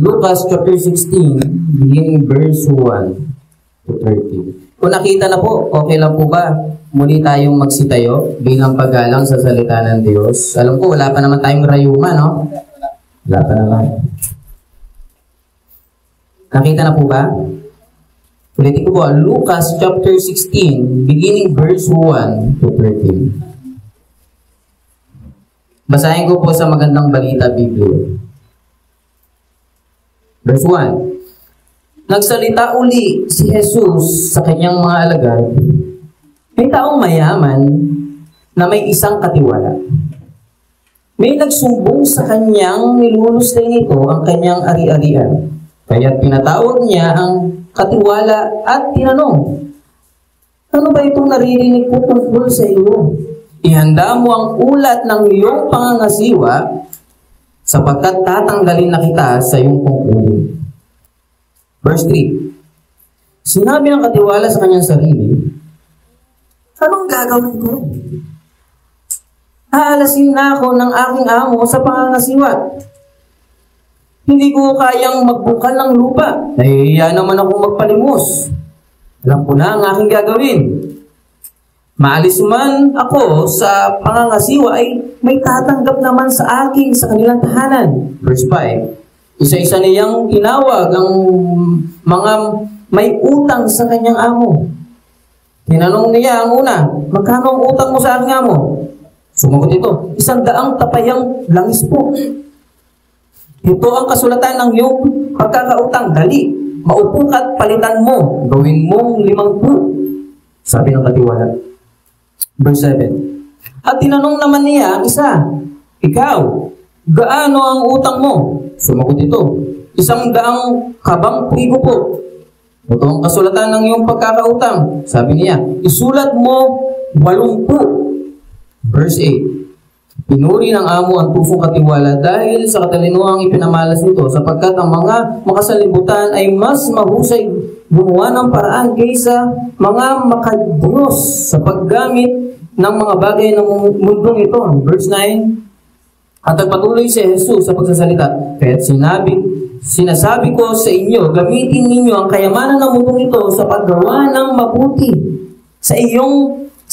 Lucas chapter 16, beginning verse 1 to 13. Kung nakita na po, okay lang po ba? Muli tayong magsitayo bilang paggalang sa salita ng Diyos. Alam ko, wala pa naman tayong rayuma, no? Wala pa naman. Nakita na po ba? Ulitin ko po, Lucas chapter 16, beginning verse 1 to 13. Basahin ko po sa Magandang Balita Biblia. Verse 1. Nagsalita uli si Jesus sa kanyang mga alagad. May taong mayaman na may isang katiwala. May nagsumbong sa kanyang niluluslay nito ang kanyang ari-arian. Kaya't pinatawag niya ang katiwala at tinanong, ano ba itong naririnig ko tungkol sa iyo? Ihanda mo ang ulat ng iyong pangangasiwa sapagkat tatanggalin na kita sa iyong pungkulin. Verse 3. Sinabi ng katiwala sa kanyang sarili, anong gagawin ko? Haalasin na ako ng aking amo sa pangangasiwa. Hindi ko kayang magbungkal ng lupa. Nahihiya naman akong magpalimos. Alam ko na ang aking gagawin. Maalis man ako sa pangangasiwa ay may tatanggap naman sa akin sa kanilang tahanan. Verse 5. Isa-isa niyang tinawag ang mga may utang sa kanyang amo. Tinanong niya ang una, magkano ang utang mo sa aking amo? Sumagot ito, 100 tapayang langis po. Ito ang kasulatan ng iyong pagkakautang. Dali, maupo ka't palitan mo. Gawin mong 50. Sabi ng katiwala. Verse 7. At tinanong naman niya ang isa, ikaw, gaano ang utang mo? Sumagot ito, 100 kabang trigo po. Ito ang kasulatan ng iyong pagkakautang. Sabi niya, isulat mo 80. Verse 8. Pinuri ng amo ang tufong katiwala dahil sa katalinuhang ipinamalas nito sapagkat ang mga makasalibutan ay mas mahusay gumawa ng paraan kaysa mga makadiyos sa paggamit ng mga bagay ng mundong ito. Verse 9. At nagpatuloy si Jesus sa pagsasalita. Kaya't sinasabi ko sa inyo, gamitin ninyo ang kayamanan ng mundong ito sa paggawa ng mabuti sa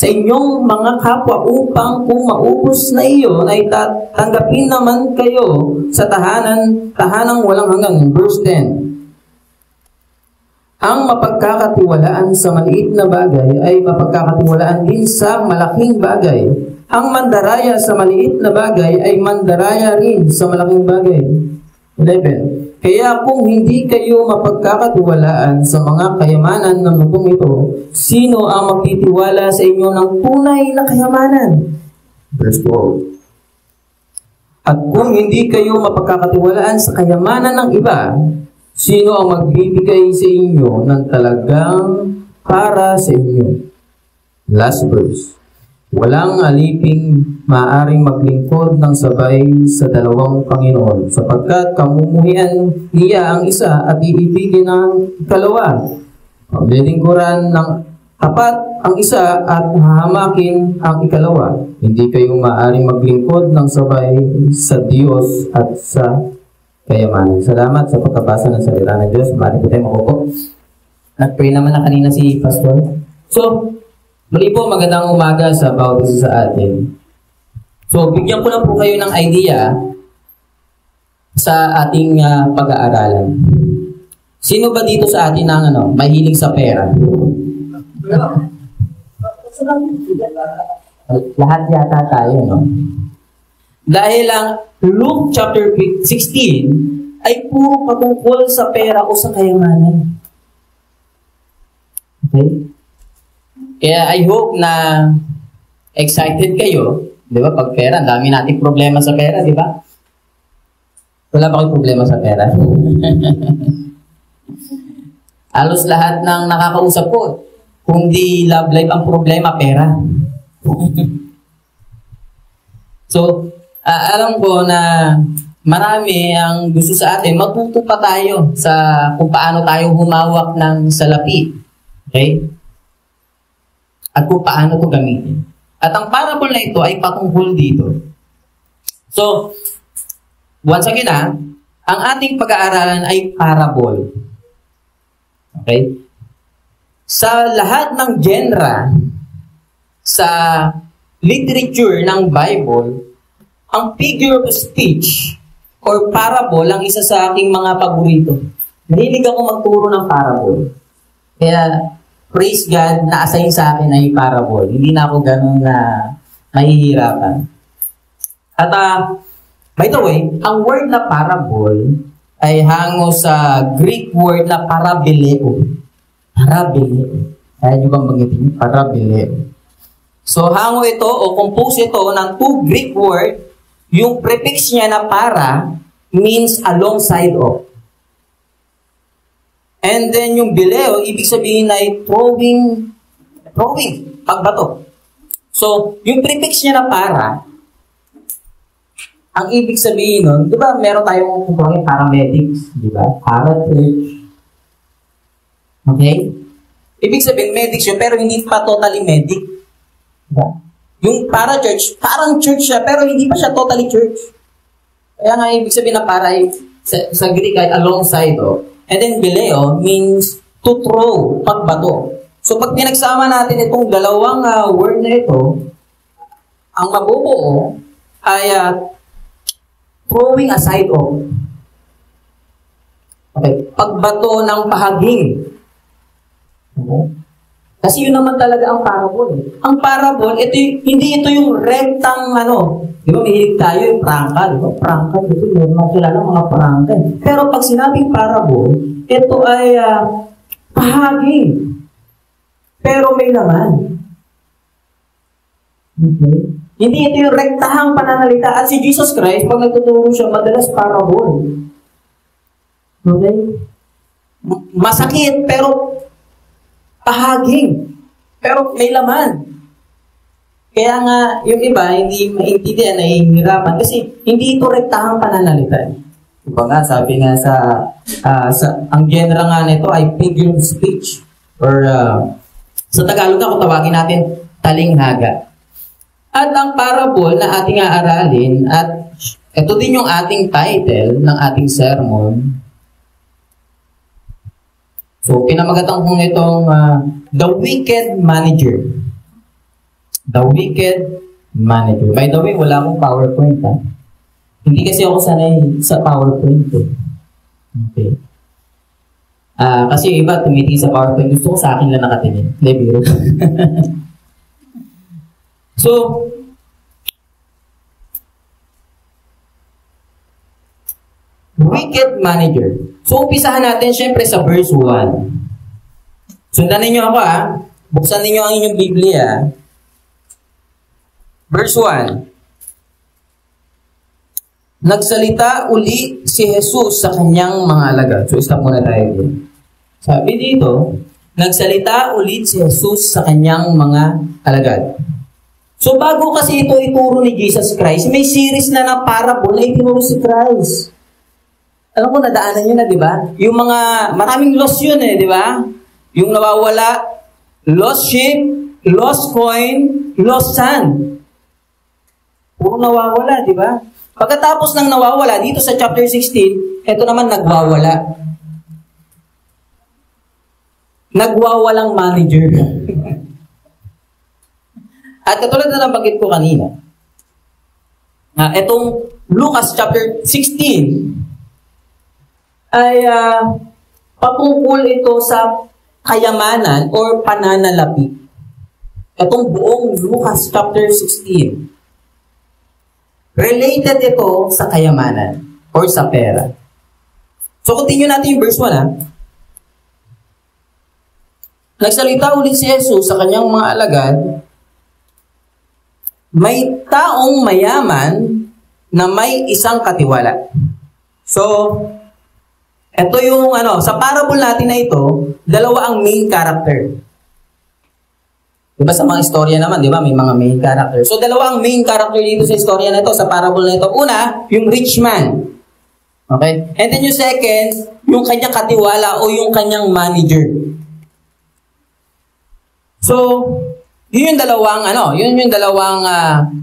inyong mga kapwa upang kung maubos na iyon ay tanggapin naman kayo sa tahanang walang hanggan. Verse 10. Ang mapagkakatiwalaan sa maliit na bagay ay mapagkakatiwalaan din sa malaking bagay. Ang mandaraya sa maliit na bagay ay mandaraya rin sa malaking bagay. 11. Kaya kung hindi kayo mapagkakatiwalaan sa mga kayamanan ng mundong ito, sino ang magtitiwala sa inyo ng tunay na kayamanan? Verse 12. At kung hindi kayo mapagkakatiwalaan sa kayamanan ng iba, sino ang magbibigay sa inyo ng talagang para sa inyo? Last verse. Walang aliping maaaring maglingkod ng sabay sa dalawang Panginoon, sapagkat kamumuhian niya ang isa at iibigin ang ikalawa. Paglilingkuran ng tapat ang isa at hahamakin ang ikalawa. Hindi kayo maaaring maglingkod ng sabay sa Diyos at sa kayamanan. Salamat sa pagkabasa ng salita ng Diyos. Mari po tayo makupo. Nag-pray naman na kanina si Pastor. So, muli po, magandang umaga sa bawat isa sa atin. So, bigyan ko lang po kayo ng idea sa ating pag-aaralan. Sino ba dito sa atin ang mahilig sa pera? Lahat yata tayo, no? Dahil ang Luke chapter 16 ay puro patungkol sa pera o sa kayamanan. Okay? Kaya I hope na excited kayo, di ba? Pag pera, dami nating problema sa pera, di ba? Wala ba kayong problema sa pera? Halos lahat ng nakakausap ko, kung di love life ang problema, pera. So, alam ko na marami ang gusto sa atin, matuto pa tayo sa kung paano tayo humawak ng salapi. Okay? At kung paano ito gamitin. At ang parable na ito ay patungkol dito. So, once again ang ating pag-aaralan ay parable. Okay? Sa lahat ng genre, sa literature ng Bible, ang figure of speech or parable ang isa sa aking mga paborito. Mahilig ako magturo ng parable. Kaya, praise God, na-assign sa akin ay parable. Hindi na ako ganun na mahihirapan. At, by the way, ang word na parable ay hango sa Greek word na parabileo. Parabileo. Kaya nyo bang magitin? Parabileo. So, hango ito o compose ito ng two Greek word. Yung prefix niya na para means alongside of. And then yung bileo, ibig sabihin ay throwing, pagbato. So, yung prefix niya na para, ang ibig sabihin nun, di ba meron tayong kumpulang paramedics, di ba? Para-church. Okay? Ibig sabihin, medics yun, pero hindi pa totally medic. Diba? Yung para-church, parang church siya, pero hindi pa siya totally church. Kaya nga, ibig sabihin na para ay, sa Greek ay alongside of. And then, bileo means to throw, pagbato. So, pag pinagsama natin itong dalawang word na ito, ang mabubuo ay throwing aside of. Okay. Pagbato ng pahaging. Okay. Kasi yun naman talaga ang parable. Ang parable, hindi ito yung rectang di ba, mahilig tayo yung prangka, di ba? Prangka, ito yung kilala mga prangka. Pero pag sinabing parable, ito ay pahaging. Pero may laman. Okay. Hindi ito yung rektahang pananalita. At si Jesus Christ, pag nagtuturo siya, madalas parable. Okay? Masakit, pero pahaging. Pero may laman. Kaya nga, yung iba, hindi maintindihan, nahihirapan. Kasi hindi ito rektahang pananalita. Diba nga, sabi nga ang genre nga nito ay figure of speech. Or sa Tagalog kung tawagin natin, talinghaga. At ang parable na ating aaralin, at ito din yung ating title ng ating sermon. So, pinamagatan kong itong The Wicked Manager. The Wicked Manager. By the way, wala akong PowerPoint, ha? Hindi kasi ako sanay sa PowerPoint. Okay. Kasi yung iba, tumitingin sa PowerPoint. Gusto ko sa akin lang nakatingin. Lebiro. So, Wicked Manager. So, umpisahan natin syempre sa verse 1. Sundan ninyo ako, Buksan ninyo ang inyong Biblia. Verse 1. Nagsalita uli si Jesus sa kanyang mga alagad. So, stop muna tayo dito. Sabi dito, nagsalita ulit si Jesus sa kanyang mga alagad. So, bago kasi ito ituro ni Jesus Christ, may series na parable na itinuro si Christ. Alam ko, nadaanan nyo na, di ba? Yung mga, maraming lost yun di ba? Yung nawawala, lost sheep, lost coin, lost son. Puro nawawala, di ba? Pagkatapos ng nawawala, dito sa chapter 16, ito naman nagwawala. Nagwawalang manager. At katulad na nabanggit ko kanina, itong Lucas chapter 16, ay patungkol ito sa kayamanan or pananalapi. Itong buong Lucas chapter 16. Related ito sa kayamanan or sa pera. So, continue natin yung verse 1, Nagsalita ulit si Jesus sa kanyang mga alagad, may taong mayaman na may isang katiwala. So, ito yung sa parable natin na ito, dalawa ang main character. Diba sa mga istorya naman, di ba? May mga main character. So, dalawa ang main character dito sa istorya na ito, sa parable na ito. Una, yung rich man. Okay? And then yung second, yung kanyang katiwala o yung kanyang manager. So, yun yung dalawang,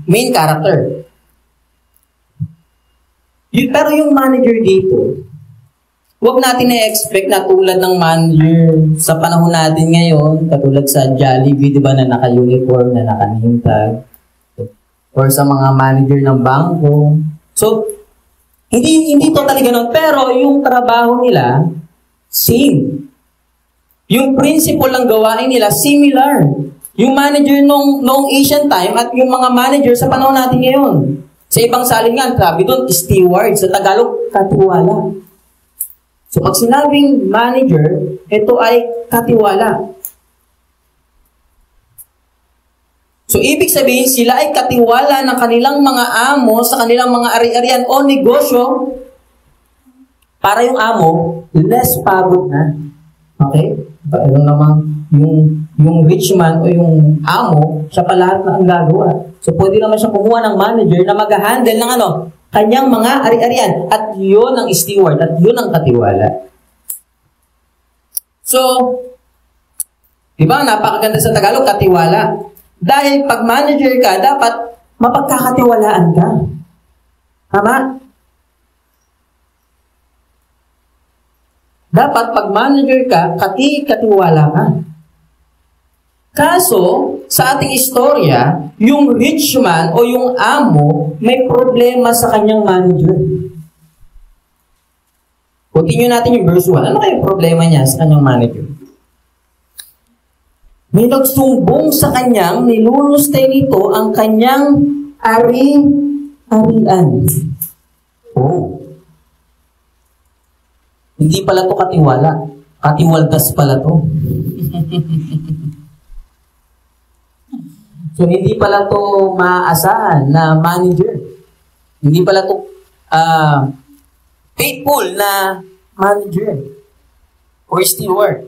main character. Pero yung manager dito, huwag natin na-expect na tulad ng manager sa panahon natin ngayon, katulad sa Jollibee, di ba, na naka-uniform, na naka-name tag, or sa mga manager ng bangko. So, hindi totally ganun. Pero yung trabaho nila, same. Yung principle ng gawain nila, similar. Yung manager noong Asian time at yung mga manager sa panahon natin ngayon. Sa ibang salingan, sabi doon, steward. Sa Tagalog, katiwala. So, pag sinabing manager, ito ay katiwala. So, ibig sabihin, sila ay katiwala ng kanilang mga amo sa kanilang mga ari-arian o negosyo para yung amo, less pagod na. Okay? Pero naman, yung rich man o yung amo, siya pa lahat na ang gagawa. So, pwede naman siya kumuha ng manager na mag-handle ng kanyang mga ari-arian. At yun ang steward, at yun ang katiwala. So, di ba, napakaganda sa Tagalog, katiwala. Dahil pag manager ka, dapat mapagkakatiwalaan ka. Tama? Dapat pag manager ka, katiwala ka. Kaso, sa ating istorya, yung rich man o yung amo may problema sa kanyang manager. Continue natin yung verse 1. Ano kaya problema niya sa kanyang manager? May nagsumbong sa kanyang, nilulustay nito ang kanyang ari-arian. Oh. Hindi pala to katiwala. Katiwaldas pala to. So, hindi pala to maaasahan na manager. Hindi pala to faithful na manager or steward.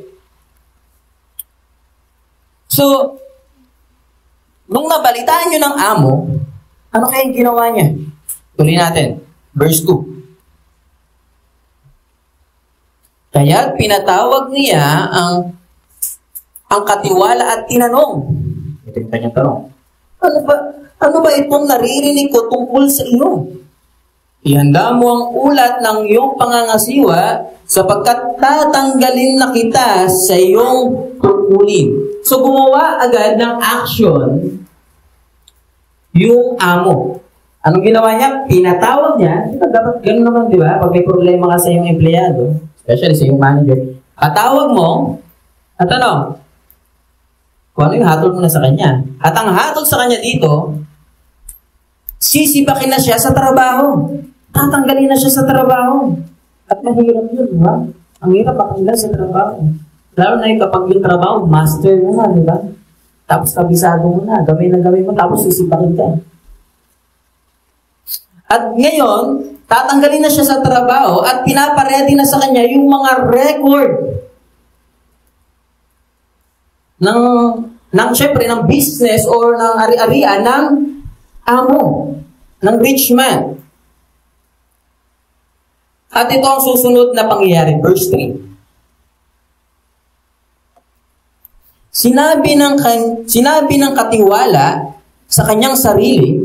So, nung nabalitaan nyo ng amo, ano kayang ginawa niya? Tuloy natin. Verse 2. Kaya pinatawag niya ang katiwala at tinanong. Ito yung kanyang tanong. Ano ba itong naririnig ko tungkol sa iyo? Ihanda mo ang ulat ng iyong pangangasiwa sapagkat tatanggalin na kita sa iyong tungkulin. So, gumawa agad ng action yung amo. Anong ginawa niya? Pinatawag niya. Dapat ganun naman, di ba? Pag may problema ka sa iyong empleyado, especially sa iyong manager, patawag mo, at kung ano yung hatol mo na sa kanya. At ang hatol sa kanya dito, sisipakin na siya sa trabaho. Tatanggalin na siya sa trabaho. At mahirap yun, di ba? Ang hirap matanggal sa trabaho. Lalo na yung kapag yung trabaho, master mo na, di ba? Tapos kabisado mo na, gawin mo, tapos sisipakin ka. At ngayon, tatanggalin na siya sa trabaho at pinaparedy na sa kanya yung mga record syempre, ng business or ng ari-arian ng amo, ng rich man. At ito ang susunod na pangyayari, verse 3. Sinabi ng katiwala sa kanyang sarili,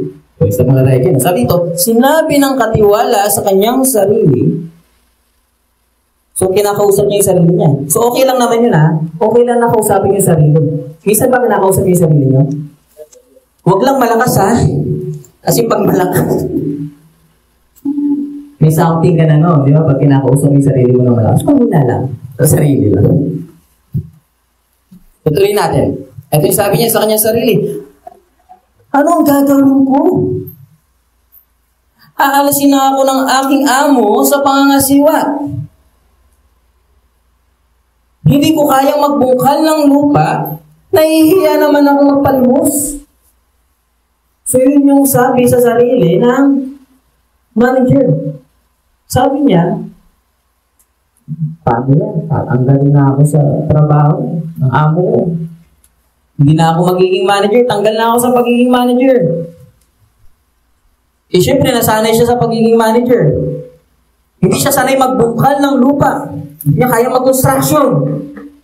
sabi ito, sinabi ng katiwala sa kanyang sarili, so kinakausap niya yung sarili niya. So okay lang naman yun okay lang nakausapin yung sarili. Minsan ba kinakausap niya yung sarili niyo? Huwag lang malakas kasi pag malakas, may something ka na di ba? Pag kinakausap yung sarili mo na malakas, kung na lang, sa sarili lang. Tutuloy natin. Ito yung sabi niya sa kanyang sarili, ano ang gagawin ko? Aalasin na ako ng aking amo sa pangangasiwa. Hindi ko kayang magbungkal ng lupa, nahihiya naman ako magpalimos. So yun yung sabi sa sarili ng manager. Sabi niya, paano yan? Tatanggalin na ako sa trabaho ng amo ko. Hindi na ako magiging manager, tanggal na ako sa pagiging manager. Siyempre, nasanay siya sa pagiging manager. Hindi siya sanay magbungkal ng lupa. Hindi niya kaya mag-construction.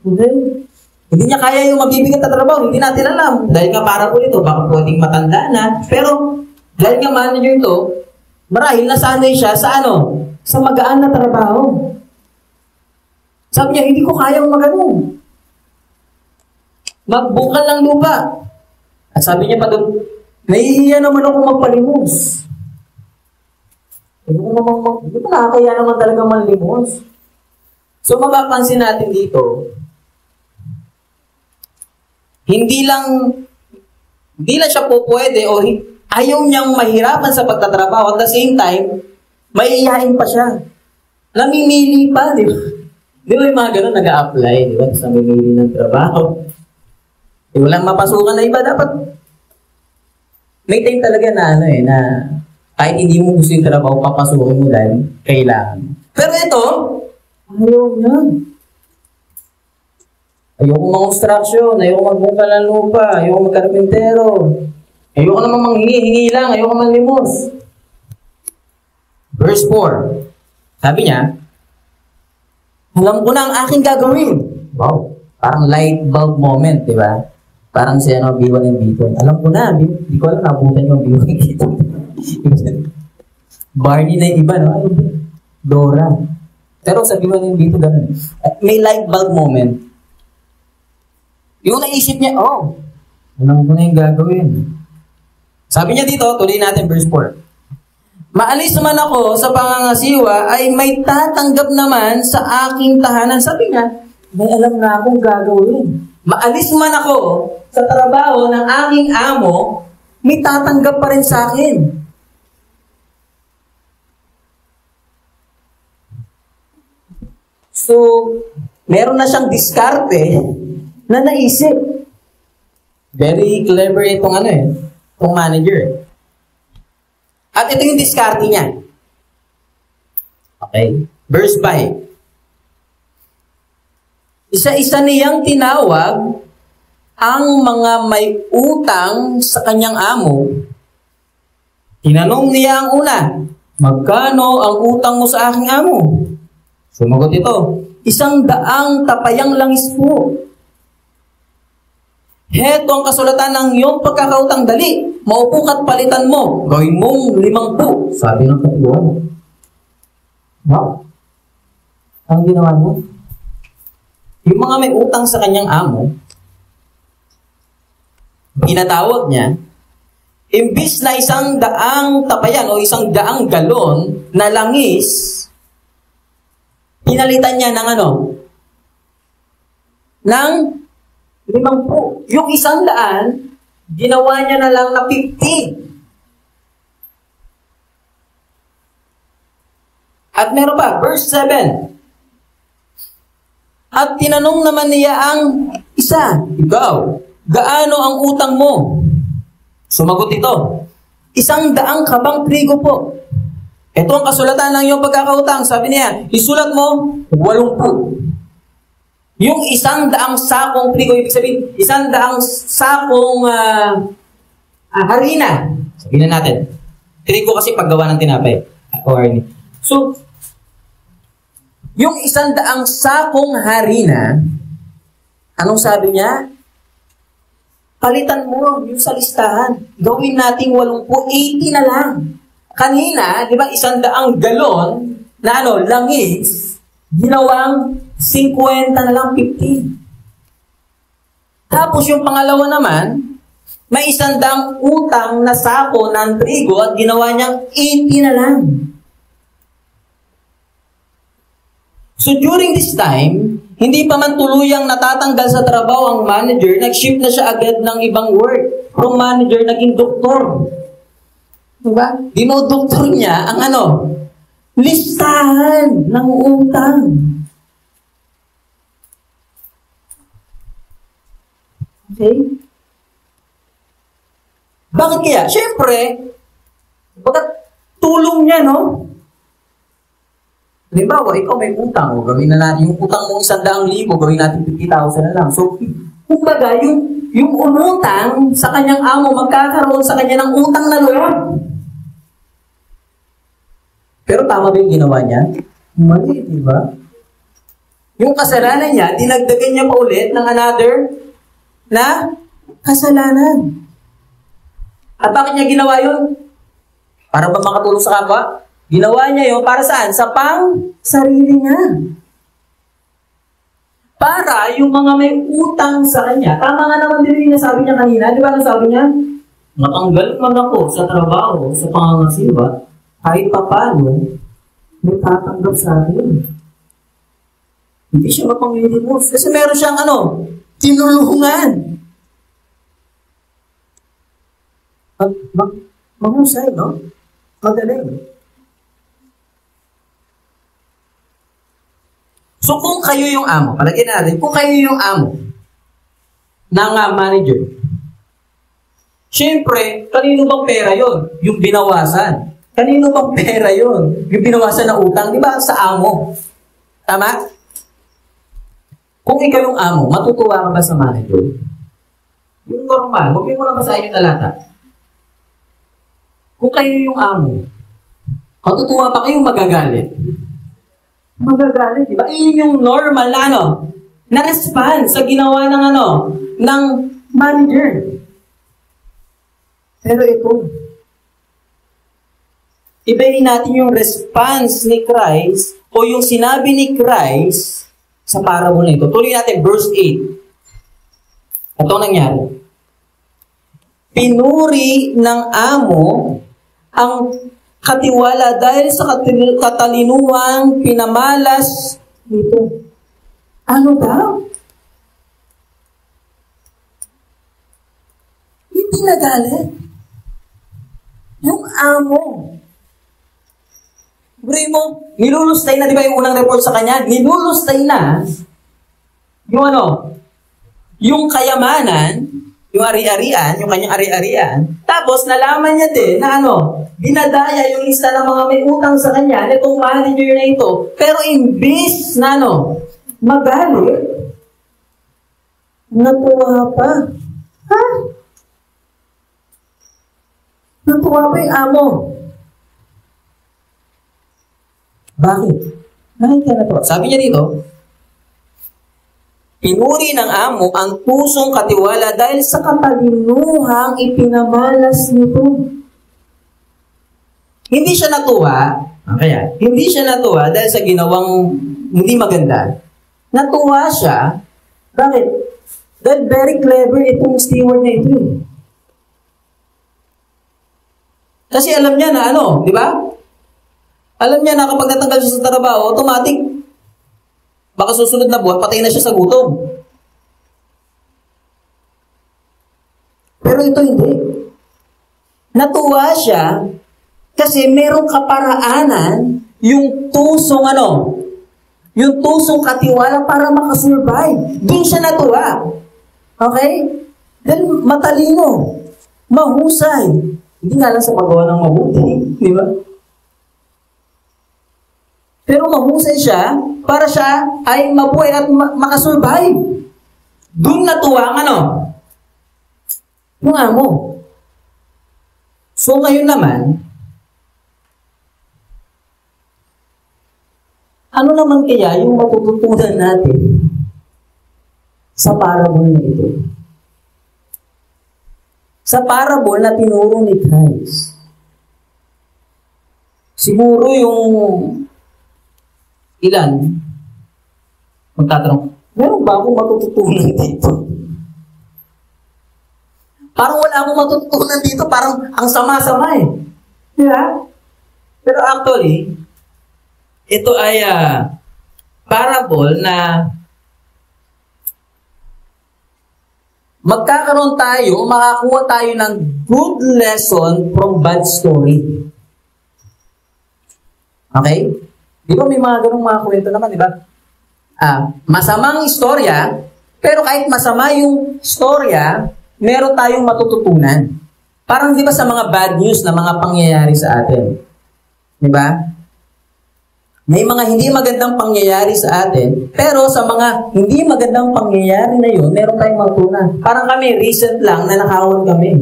Hindi niya kaya yung mabibigat na trabaho. Hindi natin alam. Dahil nga para po ito, baka pwedeng matanda na. Pero, dahil nga manager ito, Marahil nasanay siya sa ano? Sa magaan na trabaho. Sabi niya, hindi ko kayang magano. Magbukal ng lupa. At sabi niya pa doon, nahihiya naman ako magpalimos. Hindi ko nakakaya naman talaga manlimos. So mapapansin natin dito, hindi lang siya po pwede o ayaw niyang mahirapan sa pagtatrabaho. At the same time, maiiyain pa siya. Namimili pa, di ba? Di ba yung mga ganun nag-a-apply, di ba? Sa namimili ng trabaho. Di walang mapasukan na iba. Dapat may time talaga na na kahit hindi mo gusto yung trabaho, papasukin mo dahil kailangan. Pero ito, ayaw niya. Ayoko mag-construction, ayoko magbungkal ng lupa, ayoko magkarpintero, ayoko naman manghingi-hingi lang, ayoko manlimos. Verse 4, sabi niya, alam ko na ang aking gagawin. Wow, parang light bulb moment, di ba? Parang si B1 and B2. Alam ko na, di ko alam, nabutan yung B1 and B2. Barney na yung iba, no? Ay, Dora. Pero sa B1 and B2, ganun. May light bulb moment. Yung naisip niya, alam ko na yung gagawin. Sabi niya dito, tuloy natin verse 4. Maalis man ako sa pangangasiwa ay may tatanggap naman sa aking tahanan. Sabi niya, may alam na akong gagawin. Maalis man ako sa trabaho ng aking amo, may tatanggap pa rin sa akin. So, meron na siyang diskarte na naisip. Very clever itong itong manager. At ito yung diskarte niya. Okay. Verse 5. Isa-isa niyang tinawag ang mga may utang sa kanyang amo. Tinanong niya ang una, magkano ang utang mo sa aking amo? Sumagot ito, 100 tapayang langis po. Heto ang kasulatan ng iyong pagkakautang, dali. Maupo ka't palitan mo. Gawin mong 50. Sabi ng katuan. Wow. Ang ginawa mo? Yung mga may utang sa kanyang amo, pinatawag niya, imbis na 100 tapayan o 100 galon na langis, pinalitan niya ng ng 50. Yung 100, ginawa niya na lang na 50. At meron pa, verse 7. At tinanong naman niya ang isa, ikaw, gaano ang utang mo? Sumagot ito, 100 kabang trigo po. Ito ang kasulatan ng iyong pagkakautang. Sabi niya, isulat mo, 80. Yung 100 sakong trigo, ibig sabihin, 100 sakong harina. Sabihin na natin. Trigo kasi paggawa ng tinapay. So, yung 100 sakong harina, anong sabi niya? Palitan mo yung sa listahan. Gawin nating 80, 80 na lang. Kanina, di ba, 100 galon na langis, ginawang 50 na lang, 50. Tapos yung pangalawa naman, may 100 utang na sako ng trigo at ginawa niyang 80 na lang. So during this time, hindi pa man tuluyang natatanggal sa trabaho ang manager, nag-shift na siya agad ng ibang work. From manager, naging doktor. Diba? Dinodoktor niya ang listahan ng utang. Okay? Bakit kaya? Siyempre, tulong niya, no? Halimbawa, ikaw may utang, gawin na natin, yung utang mo 100,000, gawin natin 50,000 na lang. So, kumbaga, yung umutang sa kanyang amo, magkakaroon sa kanya ng utang na loob. Pero tama ba yung ginawa niya? Mali, di ba? Yung kasalanan niya, dinagdagan niya pa ulit ng another na kasalanan. At bakit niya ginawa yun? Para ba makatulong sa kapwa? Ginawa niya yun para saan? Sa pang-sarili niya. Para yung mga may utang sa kanya, tama nga naman din yung sabi niya kanina, di ba ang sabi niya? Matanggal man ako sa trabaho, sa pangangasiwa, kahit pa paano, may tatanggap sa akin. Hindi siya mapanglilimos. Kasi meron siyang tinulungan. Mahusay, no? Magaling. So kung kayo yung amo, palagyan natin, kung kayo yung amo ng manager, siyempre, kanino bang pera yon? Yung binawasan. Kanino bang pera yon? Yung binawasan na utang, di ba? Sa amo. Tama? Kung ikaw yung amo, matutuwa ka ba sa manager? Yung normal, huwag mo lang basahin yung talata. Kung kayo yung amo, matutuwa pa kayong magagalit. Magagalit, di ba? Iyon yung normal na na response sa ginawa ng ng manager. Pero ito, ibahin natin yung response ni Christ o yung sinabi ni Christ sa parable na ito. Tuloy natin, verse 8. Ito nangyari. Pinuri ng amo ang katiwala dahil sa katalinuhang pinamalas nito. Ano daw? Hindi nagalit. Yung amo. Bro mo, nilulustay na, di ba yung unang report sa kanya? Nilulustay na yung yung kayamanan, yung ari-arian, yung kanyang ari-arian. Tapos, nalaman niya din na dinadaya yung isa ng mga may utang sa kanya, nitong manager na ito. Pero imbis na magalit, natuwa pa. Ha? Natuwa pa yung amo. Bakit? Bakit ka natuwa? Sabi niya dito, pinuri ng amo ang pusong katiwala dahil sa katalinuhang ipinamalas nito. Hindi siya natuwa, hindi siya natuwa dahil sa ginawang hindi maganda. Natuwa siya, bakit? Dahil very clever itong steward na ito. Kasi alam niya na di ba? Alam niya na kapag natanggal siya sa trabaho, automatic, baka susunod na buwan, patay na siya sa gutom. Pero ito hindi. Natuwa siya kasi merong kaparaanan yung tusong yung tusong katiwala para makasurvive. Doon siya natuwa. Okay? Then matalino, mahusay. Hindi nga lang sa paggawa ng mabuti. Di ba? Pero mahusay siya para siya ay mabuhay at makasurvive. Doon natuwa yung amo. So ngayon naman, ano naman kaya yung matututunan natin sa parable na ito? Sa parable na tinuro ni Christ. Siguro yung ilan, magtatanong, meron ba akong matututunan dito? Parang wala akong matututunan dito, parang ang sama-sama Diba? Pero actually, ito ay parable na magkakaroon tayo, makakuha tayo ng good lesson from bad story. Okay? Di ba may mga ganung mga kwento naman, di ba? Masamang istorya, pero kahit masama yung istorya, meron tayong matututunan. Parang di ba sa mga bad news na mga pangyayari sa atin? Di ba? May mga hindi magandang pangyayari sa atin, pero sa mga hindi magandang pangyayari na yun, meron tayong matutunan. Parang kami, recent lang, nanakawan kami.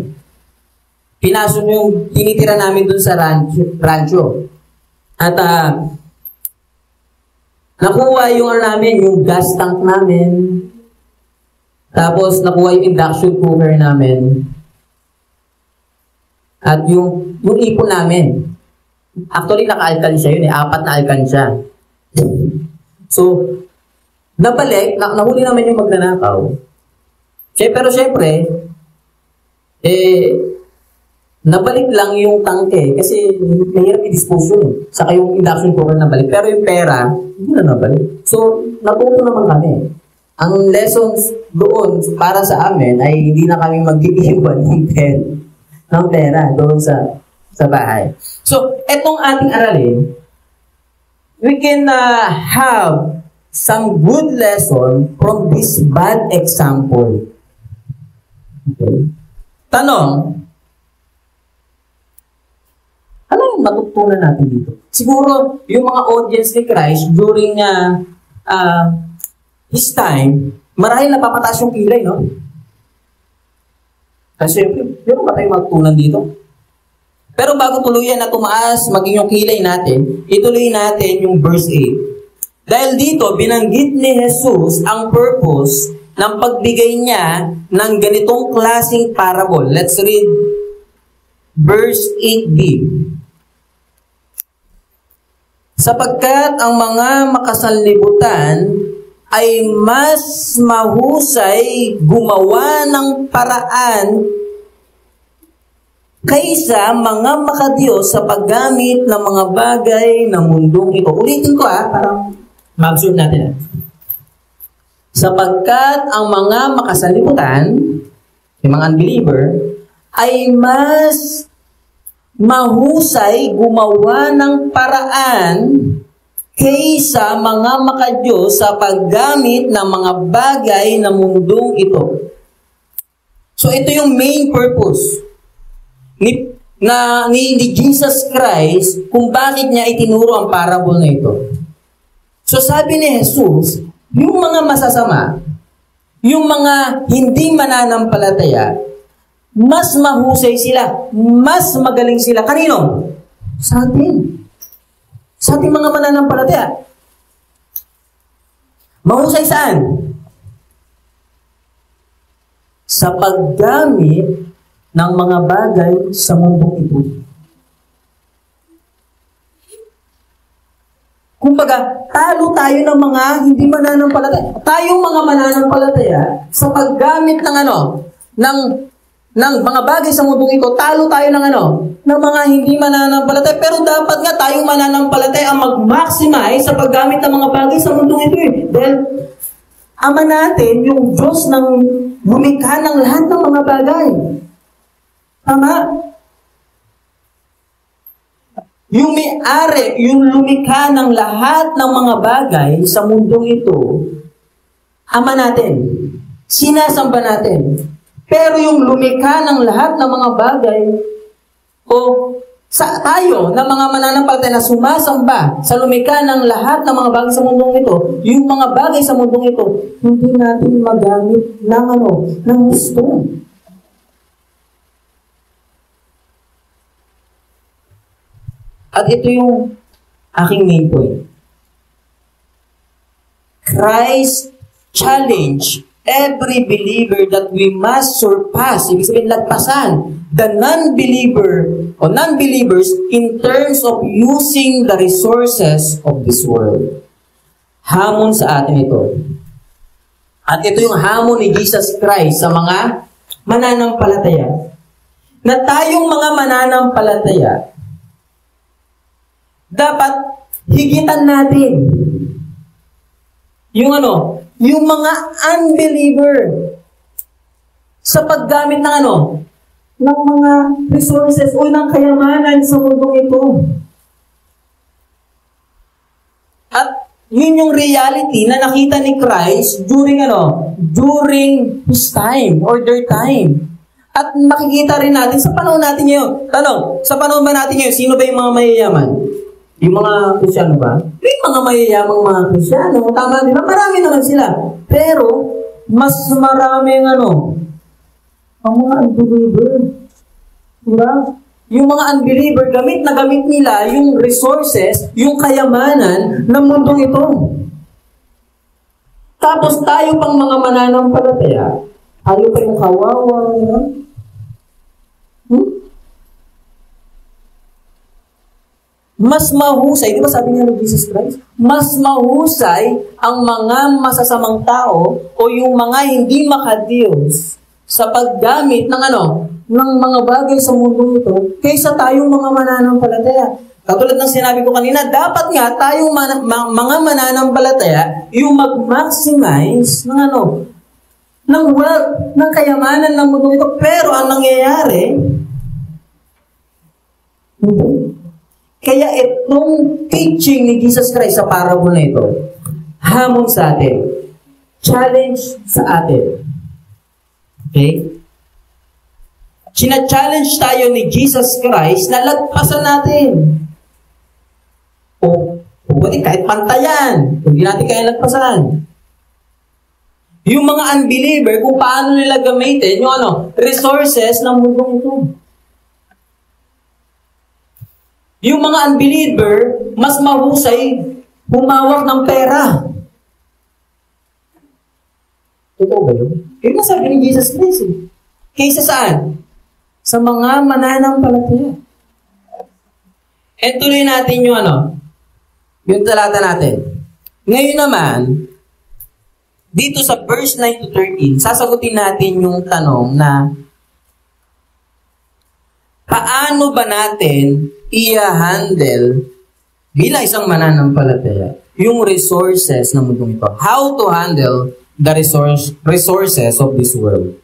Pinaso yung tinitira namin dun sa rancho. At nakuha yung namin, yung gas tank namin. Tapos nakuha yung induction cooker namin. At yung ipon namin, actually naka-alkansya yun 4 na alkansya. So, nahuli naman yung magnanakaw. Pero syempre, nabalik lang yung tangke kasi mahirap i-dispose yun. Saka yung induction cooker nabalik. Pero yung pera, hindi na nabalik. So, natuto naman kami. Ang lessons doon para sa amin ay hindi na kami mag-iiwan ng pera doon sa bahay. So, etong ating aralin, we can have some good lesson from this bad example. Okay. Tanong, ano yung matutunan natin dito? Siguro, yung mga audience ni Christ during his time, marahil napapataas yung kilay, no? Kasi meron ba tayong matutunan dito? Pero bago tuluyan na tumaas, maging yung kilay natin, ituloy natin yung verse 8. Dahil dito, binanggit ni Jesus ang purpose ng pagbigay niya ng ganitong klaseng parable. Let's read verse 8b. Sapagkat ang mga makasanlibutan ay mas mahusay gumawa ng paraan kaysa mga makadiyos sa paggamit ng mga bagay ng mundong ito. Ulitin ko parang mag-observe natin. Sapagkat ang mga makasanlibutan, yung mga unbeliever, ay mas mahusay gumawa ng paraan kaysa mga makadiyos sa paggamit ng mga bagay na mundong ito. So ito yung main purpose ni Jesus Christ kung bakit niya itinuro ang parable na ito. So sabi ni Jesus, yung mga masasama, yung mga hindi mananampalataya, mas mahusay sila, mas magaling sila. Kanino? Sa atin. Sa ating mga mananampalataya. Mahusay saan? Sa paggamit ng mga bagay sa mundong ito. Kumbaga, talo tayo ng mga hindi mananampalataya. Tayong mga mananampalataya sa paggamit ng mga bagay sa mundong ito, talo tayo ng ng mga hindi mananampalataya. Pero dapat nga tayong mananampalataya ang mag-maximize sa paggamit ng mga bagay sa mundong ito. Dahil Ama natin, yung Diyos ng lumikha ng lahat ng mga bagay. Tama? Yung may-ari, yung lumikha ng lahat ng mga bagay sa mundong ito, Ama natin. Sinasamba natin. Pero yung lumikha ng lahat ng mga bagay, tayo na mga mananampalataya na sumasamba sa lumikha ng lahat ng mga bagay sa mundong ito, yung mga bagay sa mundong ito, hindi natin magamit ng gusto. At ito yung aking main point. Christ challenge every believer that we must surpass, ibig sabihin lagpasan, the non-believer o non-believers in terms of using the resources of this world. Hamon sa atin ito. At ito yung hamon ni Jesus Christ sa mga mananampalataya. Na tayong mga mananampalataya, dapat higitan natin yung mga unbeliever sa paggamit ng ng mga resources o ng kayamanan sa mundong ito. At yun yung reality na nakita ni Christ during his time or their time. At makikita rin natin sa panahon natin ngayon. Tanong, sa panahon ba natin ngayon, sino ba yung mga mayayaman? Yung mga Kristyano ba? Yung mga mayayamang mga Kristyano, tama, di ba? Marami naman sila. Pero, mas marami ang mga unbeliever. Diba? Yung mga unbeliever, gamit nila yung resources, yung kayamanan ng mundong ito. Tapos tayo pang mga mananampalataya, tayo pa yung kawawa, Mas mahusay, di ba sabi niya ng Jesus Christ? Mas mahusay ang mga masasamang tao o yung mga hindi makadiyos sa paggamit ng ng mga bagay sa mundo ito kaysa tayong mga mananampalataya. Katulad ng sinabi ko kanina, dapat nga tayong mga mananampalataya yung mag-maximize ng ng wealth, ng kayamanan ng mundo ito. Pero ang nangyayari, kaya itong teaching ni Jesus Christ sa parable na ito, hamon sa atin, challenge sa atin. Okay? Sina-challenge tayo ni Jesus Christ na lagpasan natin. O kahit pantayan, hindi natin kaya lagpasan. Yung mga unbeliever, kung paano nila gamitin yung resources ng mundong ito. Yung mga unbeliever, mas mahusay humawak ng pera. Totoo ba yun? Yun ang sabi ni Jesus Christ. Kaysa saan? Sa mga mananampalataya. E tuloy natin yung talata natin. Ngayon naman, dito sa verse 9 to 13, sasagutin natin yung tanong na paano ba natin i-handle bilang isang mananampalataya yung resources ng mundong ito? How to handle the resources of this world?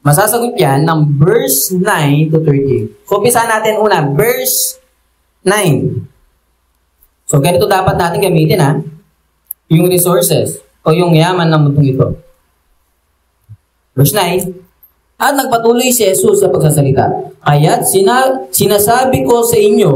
Masasagot yan ng verse 9 to 13. So, umpisa natin una, verse 9. So, ganito dapat natin gamitin yung resources o yung yaman ng mundong ito. Verse 9. At nagpatuloy si Jesus sa pagsasalita. Kaya't sinasabi ko sa inyo,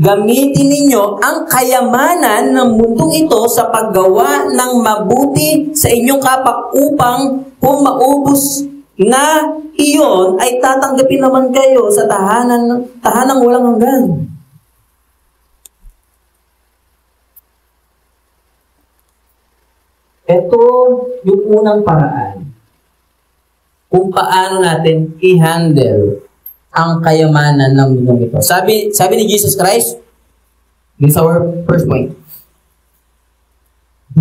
gamitin ninyo ang kayamanan ng mundong ito sa paggawa ng mabuti sa inyong kapwa upang kung maubos na iyon ay tatanggapin naman kayo sa tahanang walang hanggan. Ito yung unang paraan kung paano natin i-handle ang kayamanan ng mundong ito. Sabi ni Jesus Christ, this is our first point.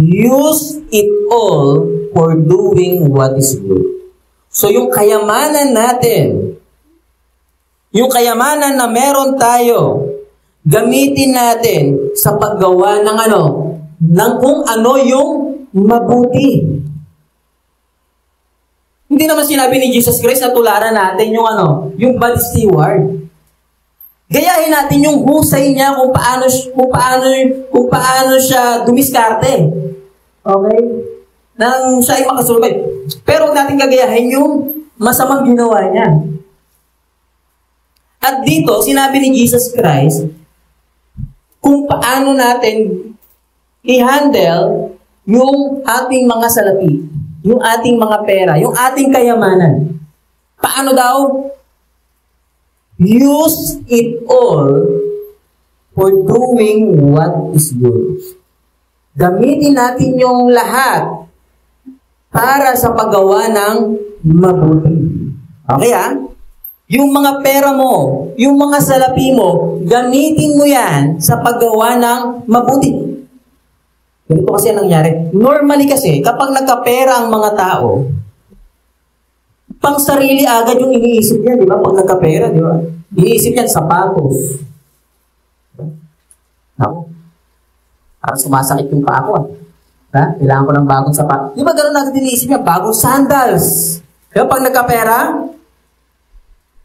Use it all for doing what is good. So yung kayamanan natin, yung kayamanan na meron tayo, gamitin natin sa paggawa ng ng kung ano yung mabuti. Hindi naman sinabi ni Jesus Christ na tularan natin yung bad steward. Gayahin natin yung husay niya kung paano siya dumiskarte. Okay? Nang siya ay makasurvive. Pero natin gagayahin yung masamang ginawa niya. At dito, sinabi ni Jesus Christ kung paano natin i-handle yung ating mga salapi, yung ating mga pera, yung ating kayamanan. Paano daw? Use it all for doing what is good. Gamitin natin yung lahat para sa paggawa ng mabuti. Okay Yung mga pera mo, yung mga salapi mo, gamitin mo yan sa paggawa ng mabuti. Ganito kasi ang nangyari. Normally kasi, kapag nagkapera ang mga tao, pang sarili agad yung iniisip niya, di ba? Pag nagkapera, di ba? Iniisip niya, sapatos. Ako, parang sumasakit yung paa ko. Kailangan ko ng bagong sapatos. Di ba gano'n natin iniisip niya? Bagong sandals. Di ba? Pag nagkapera,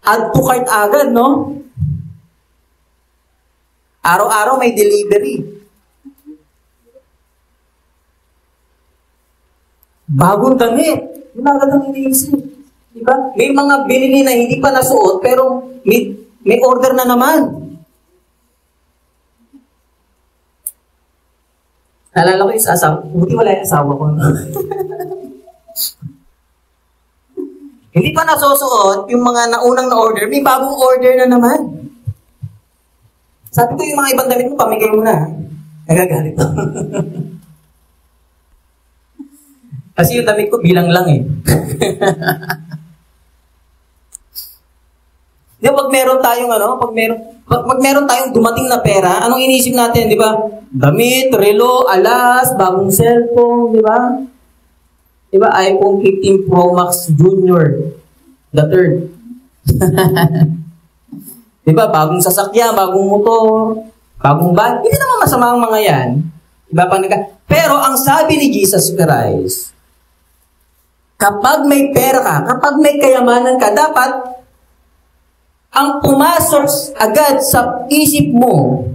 add to cart agad, no? Araw-araw may delivery. Bagong damit. Yung agad ang iniisip. Diba? May mga binili na hindi pa nasuot, pero may order na naman. Nalala ko yung asawa. Buti wala yung asawa ko. Hindi pa nasusuot yung mga naunang na-order, may bagong order na naman. Sabi ko yung mga ibang damit mo, pamigay mo na. Nagagalit ako. Kasi yung damit ko bilang lang Di ba, pag meron tayong pag meron tayong dumating na pera, anong iniisip natin, di ba? Damit, relo, alas, bagong cellphone, di ba? Di ba, iPhone 15 Pro Max Junior, the third. Di ba, bagong sasakyan, bagong motor, bagong bag. Hindi naman masama ang mga yan. Di ba, pero ang sabi ni Jesus Christ, kapag may pera ka, kapag may kayamanan ka, dapat ang pumasok agad sa isip mo,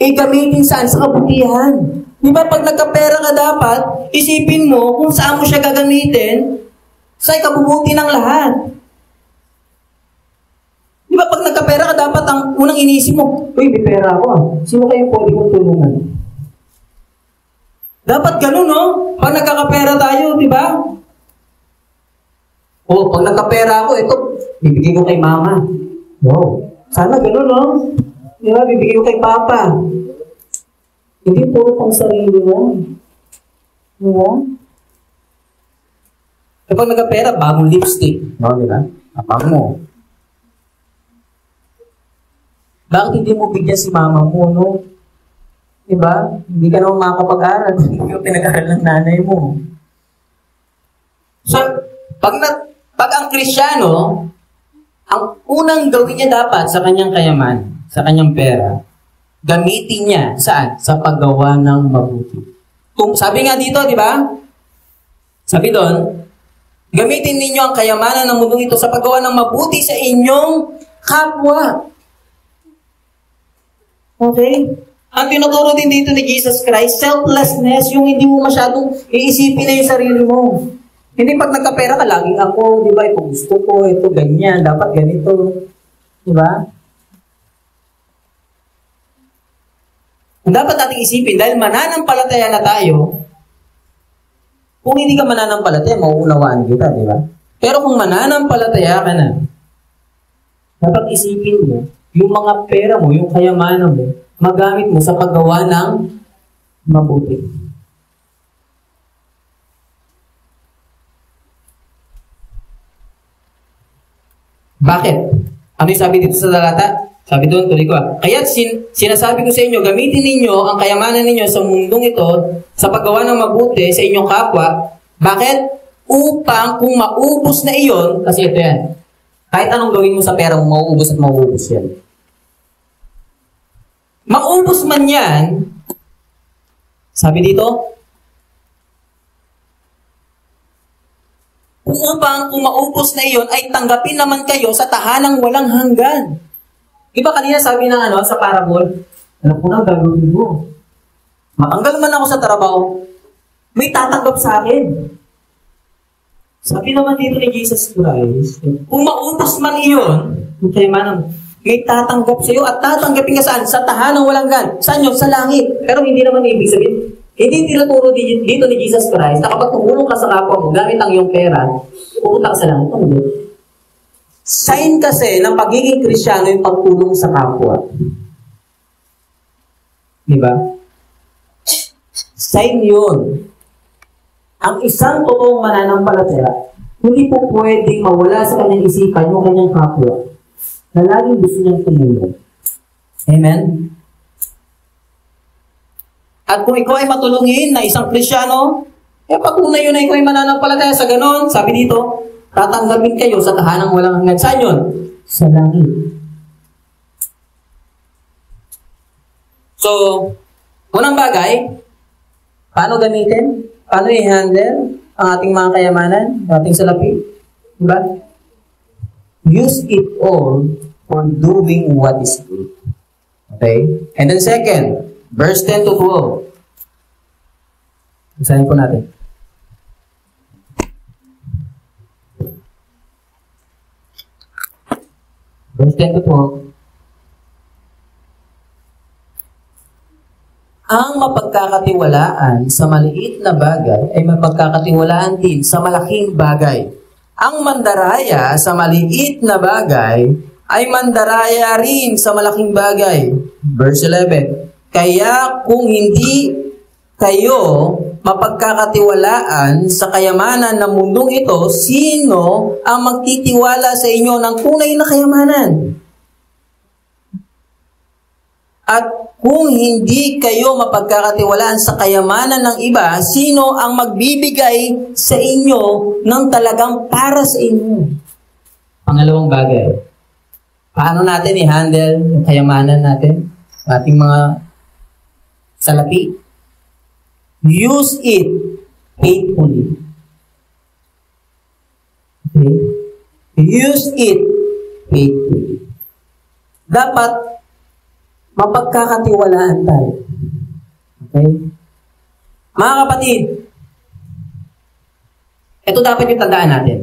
gamitin saan? Sa kabutihan. Di ba, pag nagkapera ka dapat, isipin mo kung saan mo siya gagamitin sa ikabubuti ng lahat. Di ba, pag nagkapera ka dapat, ang unang iniisip mo, uy, may pera ako ah. Sino kayong pwede kong tulungan? Dapat ganun, no? Pag nagkakapera tayo, di ba? O, pag nagkapera ako, ito, bibigay ko kay mama. Wow. Sana ganun, no? Di ba, bibigay ko kay papa. Hindi puro pang sarili mo. No? Kapag nagkapera, bagong lipstick. No, di ba? Apang mo. Bakit hindi mo bigyan si mama mo, no? Diba? Hindi ka naman makakapag-aral. Hindi ka pinag-aral ng nanay mo. So, pag ang Kristiyano, ang unang gawin niya dapat sa kanyang kayaman, sa kanyang pera, gamitin niya saan? Sa paggawa ng mabuti. Sabi nga dito, di ba? Sabi doon, gamitin ninyo ang kayamanan ng mundo ito sa paggawa ng mabuti sa inyong kapwa. Okay? Ang tinuturo din dito ni Jesus Christ, selflessness, yung hindi mo masyadong iisipin na yung sarili mo. Hindi pag nagkapera ka, laging ako, di ba, ito gusto ko, ito ganyan, dapat ganito. Di ba? Ang dapat nating isipin, dahil mananampalataya na tayo, kung hindi ka mananampalataya, mauunawaan kita, di ba? Pero kung mananampalataya ka na, dapat isipin mo, yung mga pera mo, yung kayamanan mo, magamit mo sa paggawa ng mabuti. Bakit? Ano yung sabi dito sa talata? Sabi doon, tuloy ko. Kaya't sinasabi ko sa inyo, gamitin ninyo ang kayamanan ninyo sa mundong ito sa paggawa ng mabuti sa inyong kapwa. Bakit? Upang kung maubos na iyon, kasi ito yan, kahit anong gawin mo sa pera mo, mauubos at mauubos yan. Maubos man yan, sabi dito, upang kung maubos na iyon, ay tanggapin naman kayo sa tahanang walang hanggan. Di ba kanina sabi ng sa parable, alam ko na gagawin mo. Matanggal man ako sa trabaho, may tatanggap sa akin. Sabi naman dito ni Jesus Christ, kung maubos man iyon, kaya manang, may tatanggap sa iyo at tatanggapin ka saan? Sa tahanang walang hanggan. Saan yun? Sa langit. Pero hindi naman ibig sabihin, hindi tinuturo dito ni Jesus Christ na kapag tumulong ka sa kapwa mo, gamit ang iyong pera, pupunta ka sa langit. Hindi. Sign kasi ng pagiging Kristiyano yung pagtulong sa kapwa. Di ba? Sign yun. Ang isang totoong mananampalataya, hindi po pwedeng mawala sa kanyang isipan yung kanyang kapwa na laging gusto niyang tumulong. Amen? At kung ikaw ay matulungin na isang Kristiyano, pag una yun na ikaw ay mananampalataya sa ganon, sabi dito, tatanggapin kayo sa tahanang walang hanggan. Saan yun? Sa langit. So, unang bagay, paano gamitin? Paano i-handle ang ating mga kayamanan, ang ating salapi? Diba? Use it all for doing what is good. Okay? And then second, verse 10 to 12. Basahin po natin. Verse 10 to 12. Ang mapagkakatiwalaan sa maliit na bagay ay mapagkakatiwalaan din sa malaking bagay. Ang mandaraya sa maliit na bagay ay mandaraya rin sa malaking bagay. Verse 11. kayo mapagkakatiwalaan sa kayamanan ng mundong ito, sino ang magtitiwala sa inyo ng tunay na kayamanan? At kung hindi kayo mapagkakatiwalaan sa kayamanan ng iba, sino ang magbibigay sa inyo ng talagang para sa inyo? Pangalawang bagay, paano natin i-handle yung kayamanan natin? Ating mga salapi. Use it faithfully. Okay? Use it faithfully. Dapat mapagkakatiwalaan tayo. Okay? Mga kapatid, ito dapat yung tandaan natin.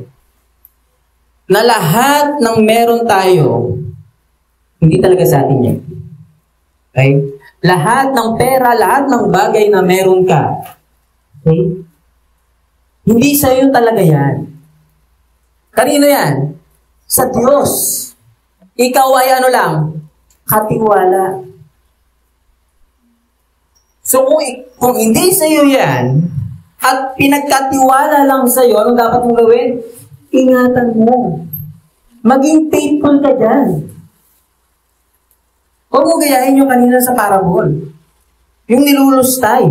Na lahat ng meron tayo, hindi talaga sa atin yan. Okay? Lahat ng pera, lahat ng bagay na meron ka, okay? Hindi sa iyo talaga yan. Kanino yan? Sa Diyos. Ikaw ay ano lang? Katiwala. So kung hindi sa iyo yan, at pinagkatiwala lang sa iyo, anong dapat mong gawin? Ingatan mo. Maging faithful ka dyan. Huwag mo gayahin yung kanina sa parable. Yung nilulustay.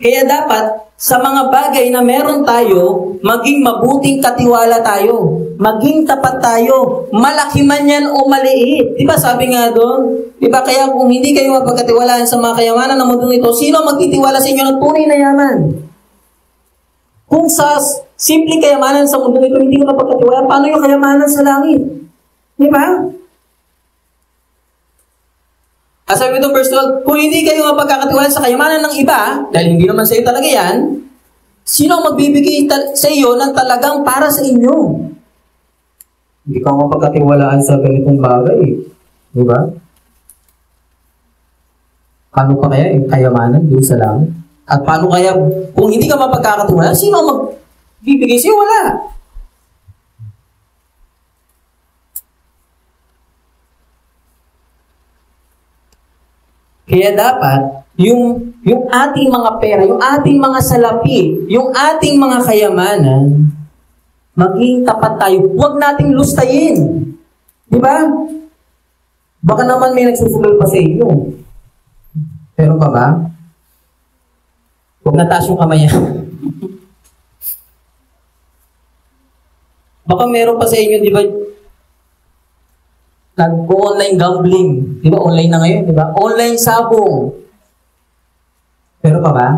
Kaya dapat, sa mga bagay na meron tayo, maging mabuting katiwala tayo. Maging tapat tayo. Malaki man yan o maliit. Diba sabi nga doon? Diba kaya kung hindi kayo mapagkatiwalaan sa mga kayamanan ng mundong ito, sino magtitiwala sa inyo ng tunay na yaman? Kung sa simpleng kayamanan sa mundo nito hindi ka mapagkatiwala, paano yung kayamanan sa langit? Di ba? As sabi ito, verse 12, kung hindi kayo mapagkakatiwala sa kayamanan ng iba, dahil hindi naman sa iyo talaga yan, sino ang magbibigay sa iyo ng talagang para sa inyo? Hindi ka mapagkatiwalaan sa ganitong bagay. Di ba? Paano pa kaya yung kayamanan doon sa langit? At paano kaya, kung hindi ka mapagkakatiwala, sino ang magbibigay sa'yo? Wala. Kaya dapat, yung ating mga pera, yung ating mga salapi, yung ating mga kayamanan, maging tapat tayo. Huwag nating lustayin. Di ba? Baka naman may nagsusugal pa sa inyo. Pero pa ba? Huwag nataas yung kamay niya. Baka meron pa sa inyo, di ba? Nag-online gambling. Di ba? Online na ngayon, di ba? Online sabong. Pero pa ba?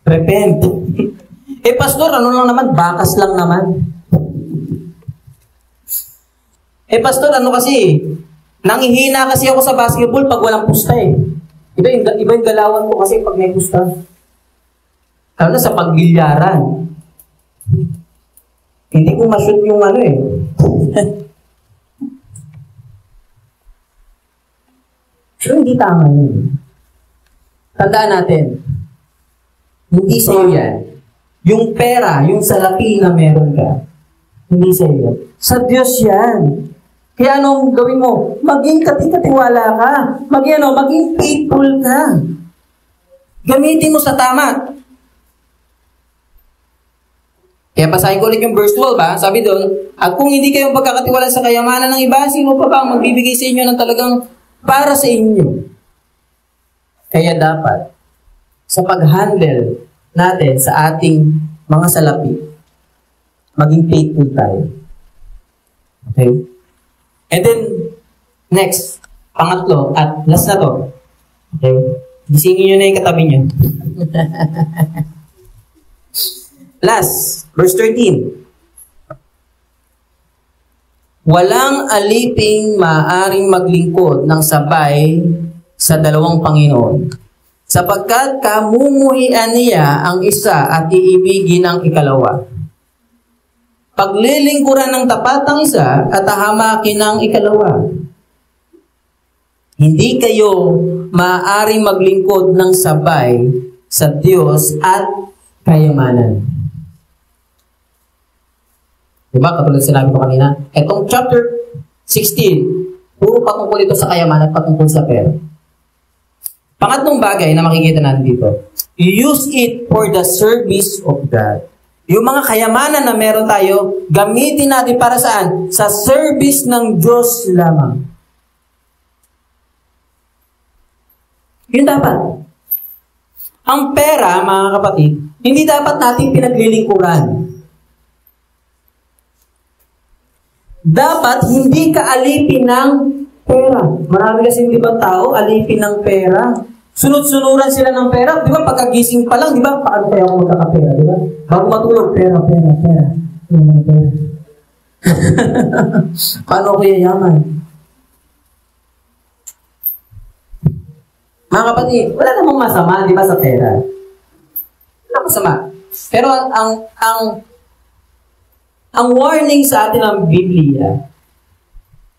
Repent. Pastor, ano lang naman? Bakas lang naman. Pastor, ano kasi? Nanghihina kasi ako sa basketball pag walang pusta eh. Iba yung galawan ko kasi pag may pusta. Lalo na sa paggilyaran. Hindi ko ma-shoot yung ano eh. So, hindi tama yun. Tandaan natin, hindi sa'yo yan. Yung pera, yung salapi na meron ka, hindi sa'yo. Sa Diyos yan. Kaya anong gawin mo? Maging katiwala ka. Maging faithful ka. Gamitin mo sa tama. Kaya basahin ko ulit yung verse 12, ha? Sabi doon, at kung hindi kayo pagkakatiwala sa kayamanan ng iba, sino pa ba ang magbibigay sa inyo ng talagang para sa inyo? Kaya dapat, sa pag-handle natin sa ating mga salapi, maging faithful tayo. Okay? And then, next, pangatlo, at last na to. Okay? Gisingin nyo na yung katabi nyo. Last, verse 13. Walang aliping maaaring maglingkod ng sabay sa dalawang Panginoon, sapagkat kamumuhian niya ang isa at iibigin ang ikalawa. Paglilingkuran ng tapat ang isa at hahamakin ang ikalawa. Hindi kayo maaaring maglingkod ng sabay sa Diyos at kayamanan. Diba? Katulad sinabi ko kanina. Itong chapter 16, Puro patungkol ito sa kayamanan at patungkol sa pera. Pangatlong bagay na makikita natin dito, use it for the service of God. Yung mga kayamanan na meron tayo, gamitin natin para saan? Sa service ng Diyos lamang. Yun dapat. Ang pera, mga kapatid, hindi dapat natin pinaglilingkuran. Dapat hindi ka alipin ng pera. Marami kasi di ba tao, alipin ng pera. Sunod-sunuran sila ng pera. Di ba pagkagising pa lang, di ba? Paano kaya ako magkakapera? Di ba? Bago matulog, pera. Paano ko yayaman? Mga kapatid, wala namang masama, di ba, sa pera? Wala masama. Pero ang warning sa atin ng Biblia,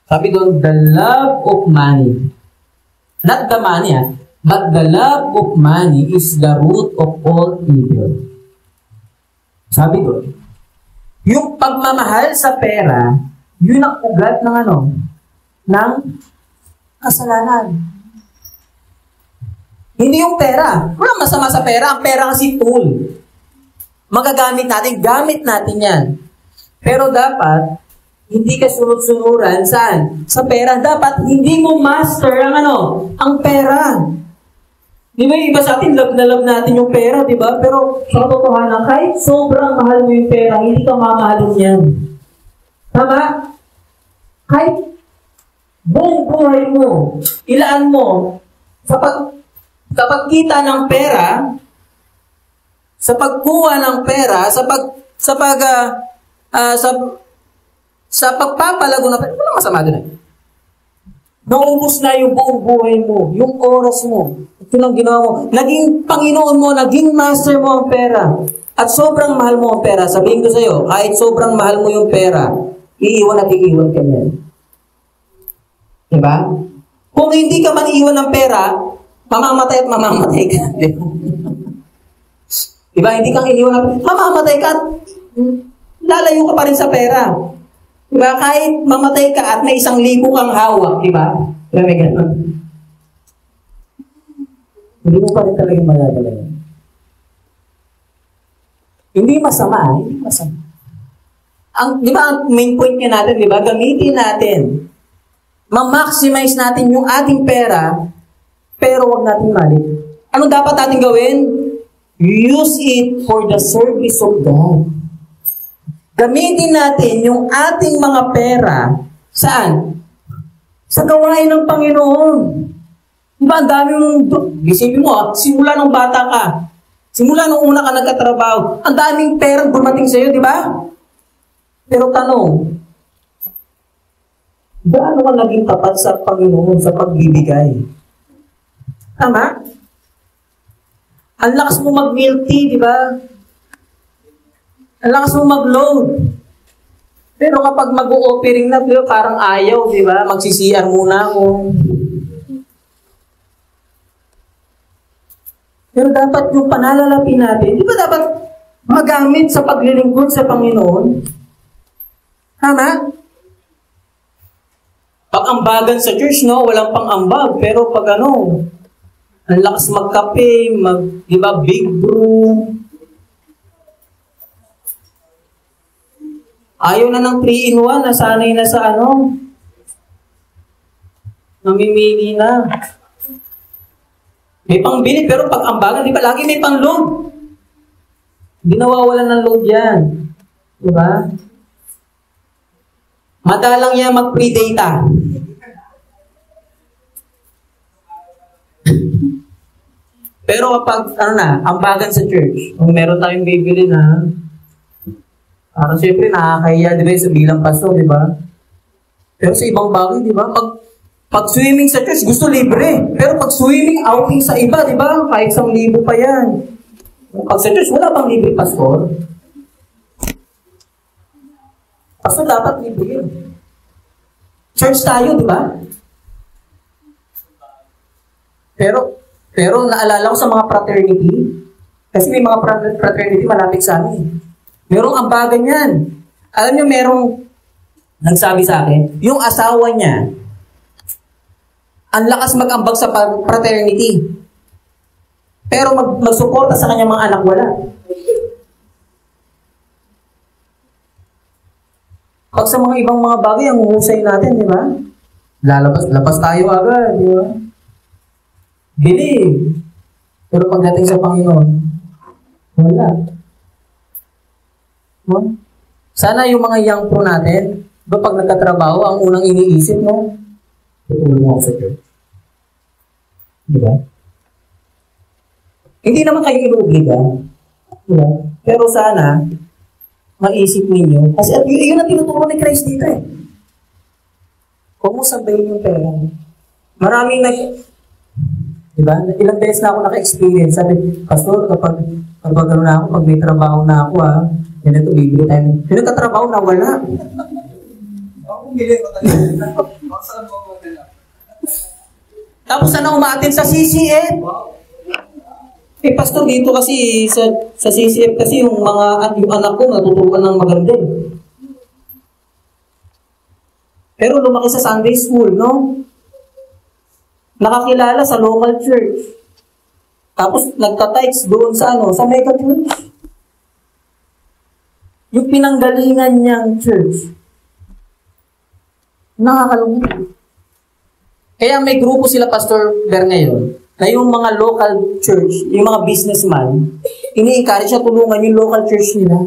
sabi doon, the love of money. Not the money, but the love of money is the root of all evil. Sabi doon, yung pagmamahal sa pera, yun ang ugat ng ng kasalanan. Hindi yung pera. Walang masama sa pera. Ang pera kasi tool. Magagamit natin, gamit natin yan. Pero dapat, hindi ka sunod-sunuran, saan? Sa pera. Dapat, hindi mo master ang pera. Di ba, iba sa atin, love na love natin yung pera, di ba? Pero, sa katotohanan, kahit sobrang mahal mo yung pera, hindi ka mamahalin yan. Tama? Kahit buong buhay mo, ilaan mo, sa pagkita ng pera, sa pagkuha ng pera, sa pagpapalago ng pera, wala masama doon. Naubos na yung buong buhay mo, yung oras mo. Ito lang ginawa mo. Naging Panginoon mo, naging master mo ang pera. At sobrang mahal mo ang pera. Sabihin ko sa'yo, kahit sobrang mahal mo yung pera, iiwan at iiwan ka niyan. Diba? Kung hindi ka man iiwan ng pera, mamamatay at mamamatay ka. Diba? Hindi kang iniwan na, mamamatay ka at lalayo ka pa rin sa pera. Diba? Kahit mamatay ka at may 1,000 kang hawak, diba? Diba may ganun? Hindi mo pa rin talaga madadala yan. Hindi masama, hindi masama. Diba ang main point nga natin, diba? Gamitin natin. Ma-maximize natin yung ating pera, pero wag natin malit. Ano dapat natin gawin? Use it for the service of God. Gamitin natin yung ating mga pera, saan? Sa gawain ng Panginoon. Diba, ang dami mong, isipin mo, simula nung bata ka, simula nung una ka nagkatrabaho, ang daming perang dumating sa'yo, di ba? Pero tanong, gaano ka naging tapat sa Panginoon sa pagbibigay? Tama? Ang lakas mo mag-milk tea, di ba? Ang lakas mo mag-load. Pero kapag mag-o-offering na, di ba, parang ayaw, di ba? Magsisiyar muna ako. Pero dapat yung panalalapin natin, di ba dapat magamit sa paglilingkod sa Panginoon? Tama? Pag-ambagan sa church, no? Walang pang-ambag. Pero pag ang lakas magkape, di ba, big brew. Ayaw na ng 3-in-1, nasanay na sa namimili na. May pangbili, pero pag-ambagan, di ba, lagi may pang-load. Hindi nawawalan ng load yan. Di ba? Madalang yan mag-free data. Pero kapag, ambagan sa church, kung meron tayong bibili na, parang siyempre nakakahiya, di ba, sa bilang pastor, di ba? Pero sa ibang bagay, di ba? Pag swimming sa church, gusto libre. Pero pag swimming outing sa iba, di ba? Kahit 1,000 pa yan. Pag sa church, wala bang libre pastor? Pastor, dapat libre yun. Church tayo, di ba? Pero naalala ko sa mga fraternity, kasi may mga fraternity malapit sa amin. Merong ambagan yan. Alam niyo, merong nagsabi sa akin, yung asawa niya, Ang lakas mag-ambag sa fraternity. Pero magsuporta sa kanyang mga anak, wala. Pag sa mga ibang mga bagay, ang uhusay natin, di ba? Labas tayo agad, di ba? Believe. Pero pagdating sa Panginoon, wala. No? Sana yung mga young pro natin, ba pag nagkatrabaho, ang unang iniisip mo, tutulong mo ako sa church. Di ba? Hindi naman kayo inuobliga. Di ba? Pero sana, maisip ninyo, kasi yun ang tinuturo ni Christ dito eh. Kung mo sabihin yung pera, maraming diba? Ilang beses na ako naka-experience. Sabi, Pastor, kapag ano na ako, pag may trabaho na ako, yan ito, bibili tayo. Yung nagkatrabaho na wala. Tapos sana umaatin sa CCF. Eh, Pastor, dito kasi sa CCF kasi yung anak ko natuturuan ng maganda. Pero lumaki sa Sunday school, no? Nakakilala sa local church. Tapos nagtatites doon sa sa mega church. Yung pinanggalingan niyang church. Nakakalungkot. Kaya may grupo sila, Pastor Ber, ngayon, na yung mga local church, yung mga businessman, ini-encourage na tulungan yung local church nila.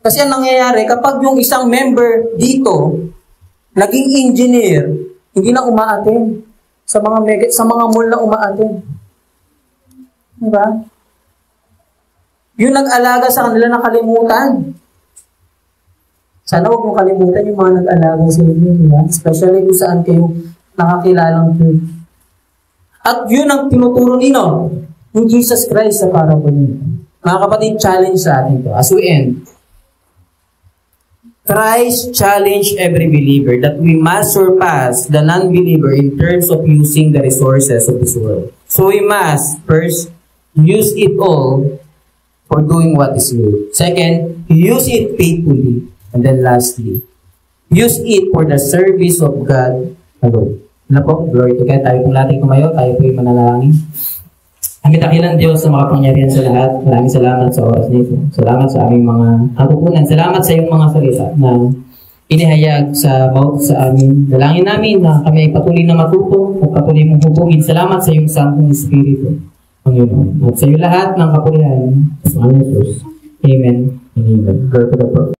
Kasi ang nangyayari, kapag yung isang member dito, naging engineer, hindi na umaaten sa mga mall na umaaten. Diba? Yung nag-alaga sa kanila nakalimutan. Sana huwag mong kalimutan yung mga nag-alaga sa inyo, diba? Especially kung saan kayo nakakilalang church. At yun ang tinuturo nino ng Jesus Christ sa parable niyo. Mga kapatid, challenge sa atin to. As we end, Christ challenged every believer that we must surpass the non-believer in terms of using the resources of this world. So we must, first, use it all for doing what is good. Second, use it faithfully. And then lastly, use it for the service of God alone. Ano po? Glory to God. Tayo pong lahat kumayo. Tayo po yung manalangin. Ang kitakilan Diyos sa makapangyarihan sa lahat. Maraming salamat sa oras nito. Salamat sa aming mga natutunan. Salamat sa iyong mga salita na inihayag sa bawat sa amin. Dalangin namin na kami ay patuloy na matuto at patuloy mong hubungin. Salamat sa iyong Santong Espiritu, Panginoon. At sa iyo lahat ng kapurihan sa Panginoon Jesus. Amen and amen. Glory to the Lord.